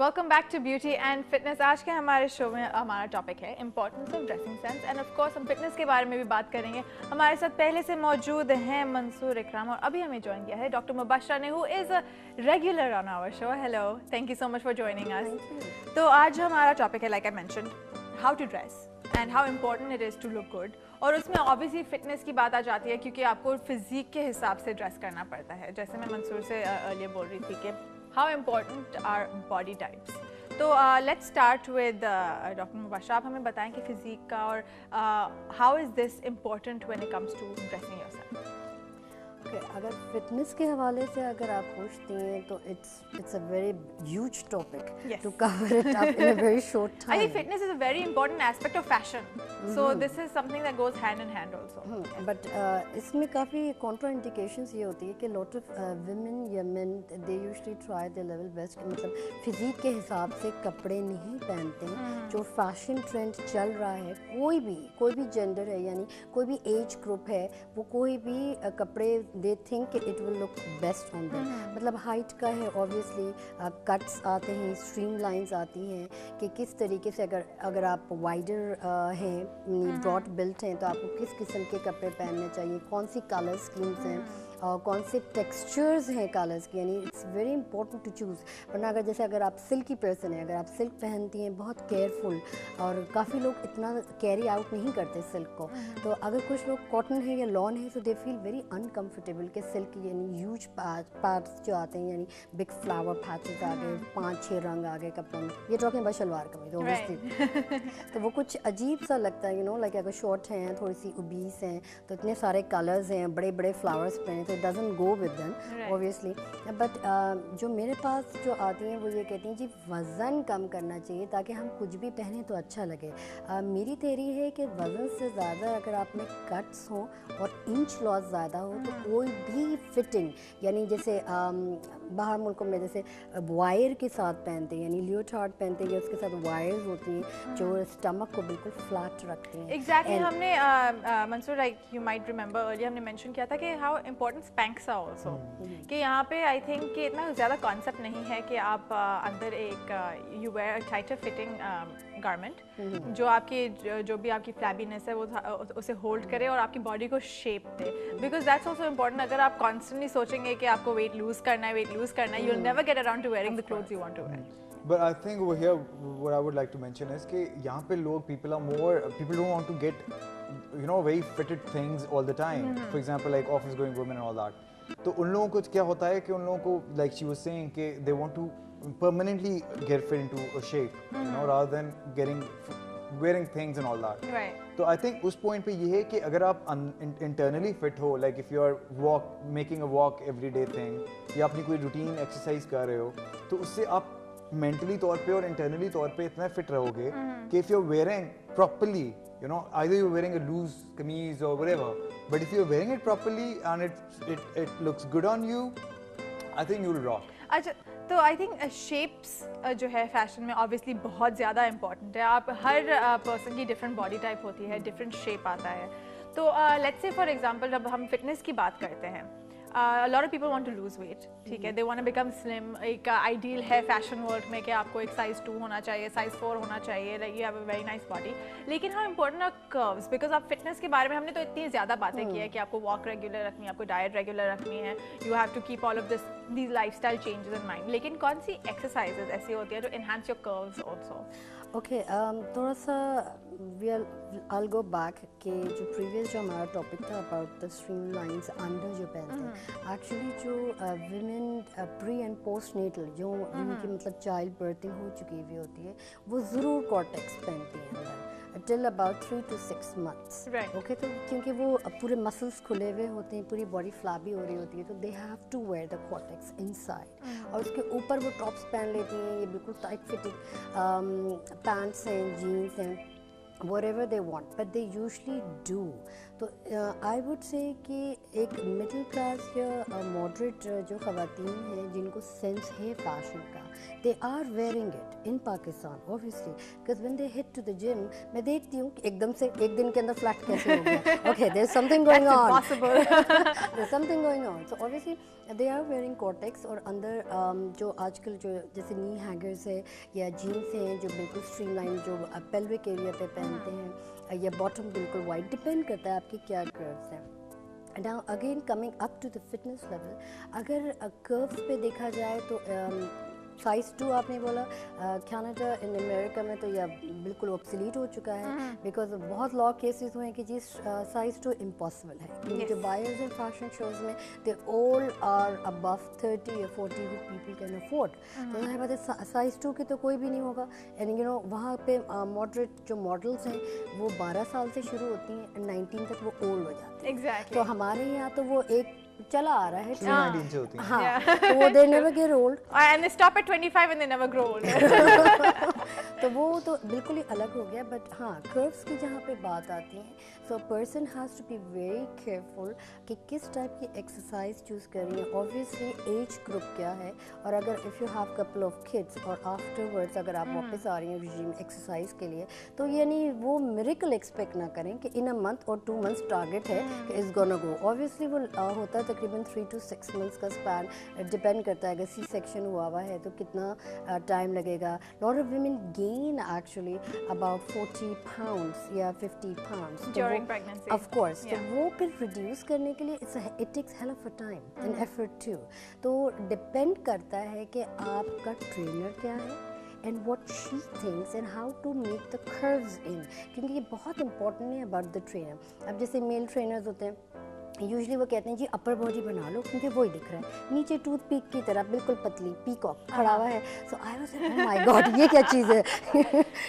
Welcome back to beauty and fitness. आज के हमारे शो में हमारा टॉपिक है importance of dressing sense and of course हम फिटनेस के बारे में भी बात करेंगे। हमारे साथ पहले से मौजूद हैं मंसूर इकराम और अभी हमें ज्वाइन किया है डॉक्टर मुबशरा ने, who is a regular on our show. Hello, thank you so much for joining us. तो आज हमारा टॉपिक है, like I mentioned, how to dress and how important it is to look good. और उसमें obviously fitness की बात आ जाती है क्योंकि आपको फिजिक के हिसाब से ड्रेस करना पड़ता है। जैसे मैं मंसूर से अर्लियर बोल रही थी कि how important are body types. तो let's start with doctor Mubashra, आप हमें बताएं कि फिजिक का और how is this important when it comes to dressing yourself. अगर फिटनेस के हवाले से अगर आप पूछती हैं तो it's a very huge topic to cover it up in a very short time. I think fitness is a very important aspect of fashion, so this is something that goes hand in hand also. But इसमें काफ़ी Contra indications ये होती है कि lot of women या main they usually try the level best, मतलब physique के हिसाब से कपड़े नहीं पहनते हैं। जो फैशन ट्रेंड चल रहा है, कोई भी जेंडर है, यानी कोई भी एज ग्रुप है, वो कोई भी कपड़े they think it will look best on them. मतलब हाइट का है, ऑब्वियसली कट्स आते हैं, स्ट्रीम लाइंस आती हैं कि किस तरीके से अगर आप वाइडर हैं, ब्रॉड बिल्ट हैं, तो आपको किस किस्म के कपड़े पहनने चाहिए, कौन सी कलर स्कीम्स हैं और कौन से टेक्सचर्स हैं कलर्स के, यानी it's very important to choose. वरना अगर आप सिल्की पर्सन हैं, अगर आप सिल्क पहनती हैं, बहुत केयरफुल, और काफ़ी लोग इतना कैरी आउट नहीं करते सिल्क को। तो अगर कुछ लोग कॉटन है या लॉन है, तो दे फील वेरी अनकम्फर्टेबल कि सिल्क यानी ह्यूज पार्ट्स जो आते हैं, यानी बिग फ्लावर पैचेस आ गए, 5-6 रंग आ गए कपड़ों में। ये टॉकिंग अबाउट शलवार कमीज ऑब्वियसली। तो वो कुछ अजीब सा लगता है, लाइक अगर शॉर्ट हैं, थोड़ी सी ओबीस हैं, तो इतने सारे कलर्स हैं, बड़े बड़े फ्लावर्स पहने, तो it doesn't go with them obviously. But जो मेरे पास जो आती हैं वो ये कहती हैं जी वज़न कम करना चाहिए ताकि हम कुछ भी पहने तो अच्छा लगे। मेरी थ्योरी है कि वज़न से ज़्यादा अगर आप में कट्स हों और इंच लॉस ज़्यादा हो, तो कोई भी फिटिंग, यानी जैसे बाहर मुल्कों में जैसे वायर के साथ पहनते हैं, यानी लियोटार्ड पहनते हैं, उसके साथ वायर्स होती हैं जो स्टमक को बिल्कुल फ्लैट रखती हैं। एग्जैक्टली हमने Mansoor, like you might remember earlier हमने मेंशन किया था कि how important Spanx are also, कि यहाँ पे आई थिंक कि इतना ज़्यादा कॉन्सेप्ट नहीं है कि आप अंदर एक you wear a tighter fitting garment जो आपकी जो भी आपकी फ्लैबीनेस है वो उसे होल्ड करे और आपकी बॉडी को shape they, because that's also important. अगर आप कॉन्स्टेंटली सोचेंगे कि आपको वेट लूज करना है, you will never get around to wearing the clothes you want to wear. But I think over here, what I would like to mention is कि यहाँ पे लोग people don't want to get, very fitted things all the time. For example, like office going women and all that. तो उन लोगों को क्या होता है कि उन लोगों को, like she was saying, कि they want to permanently get fit into a shape, rather than wearing things and all that. Right. तो I think उस point पे ये है कि अगर आप internally fit हो, like if you are making a walk everyday thing, या अपनी कोई routine exercise कर रहे हो, तो उससे आप मेंटली तौर पे और इंटरनली तौर पे इतना फिट रहोगे कि if you are wearing properly, either you're wearing a loose kameez or whatever, but if you're wearing it properly and it looks good on you, I think you'll rock. अच्छा, तो I think shapes जो है fashion में obviously बहुत ज़्यादा important है। आप हर person की डिफरेंट बॉडी टाइप होती है, डिफरेंट शेप आता है। तो लेट्स से फॉर एग्जांपल जब हम फिटनेस की बात करते हैं, a lot of people want to lose weight, ठीक है, they want to become slim। एक आइडियल है फैशन वर्ल्ड में कि आपको एक साइज 2 होना चाहिए, साइज 4 होना चाहिए, like you have a very nice body। लेकिन हाँ इम्पोर्टेंट है कर्व्स, बिकॉज आप फिटनेस के बारे में हमने तो इतनी ज़्यादा बातें की है कि आपको वॉक रेगुलर रखनी है, आपको डाइट रेगुलर रखनी है, you have to keep all of these lifestyle changes in mind. लेकिन कौन सी एक्सरसाइजेज ऐसी होती है जो enhance your curves also? Okay, थोड़ा सा I'll go back कि जो प्रीवियस जो हमारा टॉपिक था about the stream lines under जो पहनते हैं, एक्चुअली जो women pre and post natal जो जिनकी मतलब चाइल्ड बर्थिंग हो चुकी हुई होती है, वो ज़रूर कॉर्टेक्स पहनती हैं अंदर till about 3 to 6 months। Okay, तो क्योंकि वो पूरे मसल्स खुले हुए होते हैं, पूरी बॉडी फ्लैबी हो रही होती है, तो they have to wear the corsets inside. और उसके ऊपर वो टॉप्स पहन लेती हैं, ये बिल्कुल टाइट फिटिंग पैंट्स हैं, जीन्स हैं, whatever they want, but they usually do. तो I would say कि एक middle class या moderate जो ख़वातीन हैं जिनको sense है fashion का, they are wearing it in Pakistan obviously, because when they hit to the gym, मैं देखती हूँ कि एकदम से एक दिन के अंदर flat कैसे हो गया. Okay, there's something going on. That's impossible. There's something going on. So obviously they are wearing Cortex और अंदर जो आजकल जो जैसे knee hangers है या jeans हैं जो बिल्कुल streamline जो pelvic area पे पहनते हैं या bottom बिल्कुल wide, depend करता है आपकी क्या curves हैं. Now again coming up to the fitness level, अगर curves पे देखा जाए तो साइज़ 2 आपने बोला, कनाडा इन अमेरिका में तो यह बिल्कुल ऑब्सोलीट हो चुका है बिकॉज बहुत लॉ केसेस हुए हैं कि जी साइज़ 2 इम्पॉसिबल है क्योंकि जो बायर्स हैं फैशन शोज में दे ऑल आर अबव 30 या 40 हु पीपल कैन अफोर्ड. तो जाहिर बात है साइज़ 2 के तो कोई भी नहीं होगा. एंड यू नो वहाँ पे मॉडरेट जो मॉडल्स हैं वो 12 साल से शुरू होती हैं एंड 19 तक वो ओल्ड हो जाती हैं. Exactly. तो हमारे यहाँ तो वो एक चला आ रहा है 19 से होती हैं. हाँ, तो वो they never get old And they stop at 25 and they never grow old. तो वो तो बिल्कुल ही अलग हो गया. बट हाँ, कर्व्स की जहाँ पे बात आती है, so person has to be very careful कि किस टाइप की एक्सरसाइज चूज़ कर रही है. ऑब्वियसली एज ग्रुप क्या है, और अगर if you have couple of kids और आफ्टरवर्ड्स अगर आप वापस आ रही हैं रिजीम एक्सरसाइज के लिए, तो यानी वो मिरेकल एक्सपेक्ट ना करें कि इन अ मंथ और 2 मंथ्स टारगेट है कि इज़ गोना गो. ऑब्वियसली वो होता है तकरीबन 3 to 6 मंथ्स का स्पैन, डिपेंड करता है. अगर सी सेक्शन हुआ है तो कितना टाइम लगेगा. Lot of women gain actually about 40 pounds या 50 pounds During pregnancy. Of course. तो Yeah. वो फिर रिड्यूस करने के लिए it takes hell of a time and effort too. तो डिपेंड करता है कि आपका ट्रेनर क्या है and what she thinks and how to make the curves in, क्योंकि ये बहुत इंपॉर्टेंट है अबाउट द ट्रेनर. अब जैसे मेल ट्रेनर्स होते हैं यूजली वो कहते हैं जी अपर बॉडी बना लो क्योंकि वही दिख रहा है, नीचे टूथ पीक की तरह बिल्कुल पतली पीकॉक खड़ा हुआ है. So I was like oh my God ये क्या चीज़ है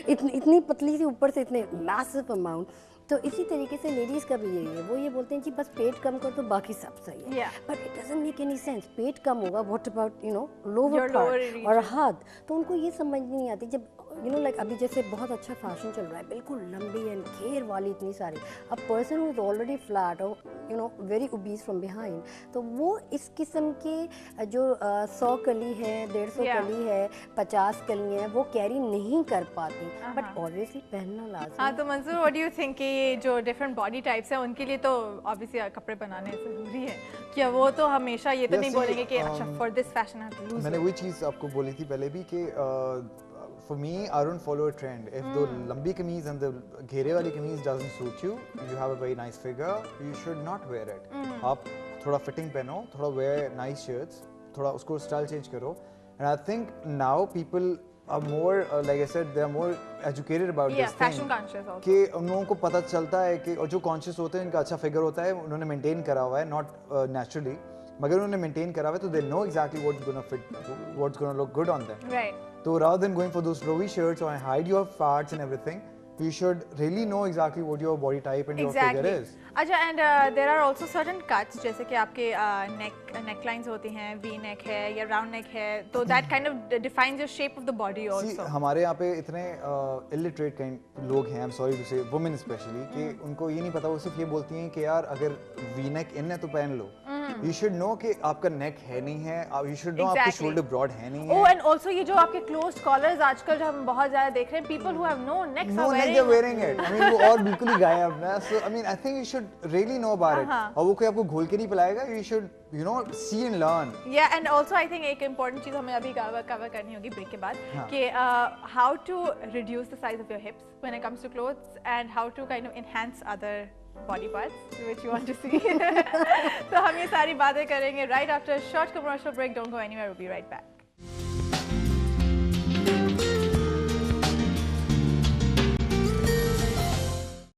इतनी पतली सी ऊपर से इतने मैसिव अमाउंट. तो इसी तरीके से लेडीज़ का भी यही है, वो ये बोलते हैं जी बस पेट कम कर तो बाकी सब सही है. Yeah. But it doesn't make any sense. पेट कम होगा, what about you know lower Your lower part region. और हाथ. तो उनको ये समझ नहीं आती जब यू नो लाइक अभी जैसे बहुत अच्छा फैशन चल रहा है बिल्कुल लंबी एंड घेर वाली इतनी सारी. अब person who is already flat और you know very obese from behind, तो वो इस किस्म के जो 100 कली है 150 Yeah. कली है 50 कली है वो कैरी नहीं कर पाती. बट ऑब्वियसली पहनना लाजमी. हाँ, तो Mansoor what do you think कि ये जो डिफरेंट बॉडी टाइप्स हैं उनके लिए तो ऑब्वियसली कपड़े बनाने ज़रूरी है क्या? वो तो हमेशा ये तो Yeah, नहीं see, बोलेंगे कि अच्छा for this fashion I have to lose. मैंने वही चीज़ आपको बोली थी पहले भी कि for me I don't follow a trend. If the लंबी कमीज and the घेरे वाली कमीज doesn't suit you, you have a very nice figure, you should not wear it. आप थोड़ा फिटिंग पहनो, थोड़ा wear nice shirts, थोड़ा उसको स्टाइल चेंज करो. And I think now people are more like I said they are more educated about Yeah, this fashion thing. conscious also. कि उन लोगों को पता चलता है कि और जो कॉन्शियस होते हैं इनका अच्छा फिगर होता है, उन्होंने मेंटेन करा हुआ है नॉट नेचुरली, मगर उन्होंने मेंटेन करा हुआ है तो they know exactly what's gonna fit, what's gonna look good on them. Right. So rather than going for those flowy shirts or hide your fats and everything, you should really know exactly what your body type and your figure is. अच्छा, and there are also certain cuts जैसे कि आपके नेक lines होती हैं, V neck है या round neck है, तो that kind of defines your shape of the body See, also. हमारे यहाँ पे इतने illiterate kind लोग हैं, I'm sorry to say, women especially, कि उनको ये नहीं पता, वो सिर्फ ये बोलती हैं कि यार अगर वी नेक इन है तो पहन लो. You should know कि आपका नेक है नहीं है, you should know आपकी Exactly. शोल्डर ब्रॉड है नहीं है. Oh, and also ये जो आपके क्लोज्ड कॉलर्स आजकल जो हम बहुत ज्यादा देख रहे हैं, people who have no necks No are neck they're wearing it. I mean वो और बिल्कुल ही गायब है. So I mean I think you should really know about it. और वो कोई आपको घोल के नहीं पिलाएगा. You should you know see and learn. Yeah, and also I think एक important चीज हमें अभी कवर करनी होगी ब्रेक के बाद कि how to reduce the size of your hips when it comes to clothes and how to kind of enhance other body parts which you want to see. तो हम ये सारी बातें करेंगे right after a short commercial break. Don't go anywhere. We'll be right back.